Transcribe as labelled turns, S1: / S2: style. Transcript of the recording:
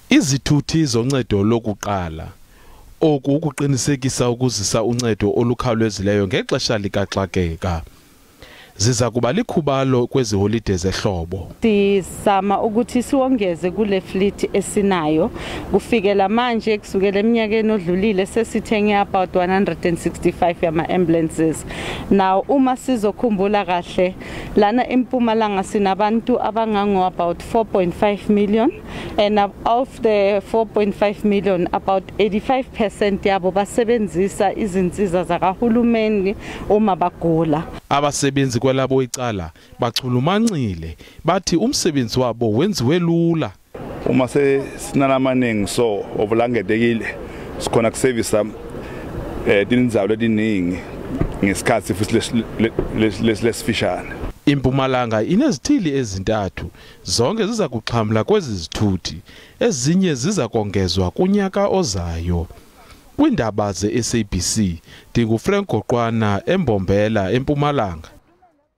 S1: Izithuthi zoncedo lokuqala oku ukuqinisekisa ukuzisa uncedo olukhawulezileyo ngexesha likaxakeka ziza kuba likhubalo kwezi holidays ehlobo.
S2: Sizama ukuthi siwongeze kule fleet esinayo kufikela manje kusukela eminyakeni odlulile sesithenge about 165 yama ambulances. Now uma sizokhumbula kahle lana eMpumalanga sinabantu abangango about 4.5 million and of the 4.5 million about 85% yabo basebenzisa izinsiza zakahulumeni uma bagula.
S1: Abasebenzi kwalabo icala bachulumancile bathi umsebenzi wabo wenziwe lula.
S3: Uma sinamaningi so ovulangetekile sikhona kuservice dinizalo lediningi ngesikhathi futhi lesifishane.
S1: iMpumalanga inezithili ezintathu zonke ziza kuxhamla kwezi zithuthi ezinye ziza kongezwa kunyaka ozayo. Kwindaba ze SABC ndinguFrank Goqwana eMbombela eMpumalanga.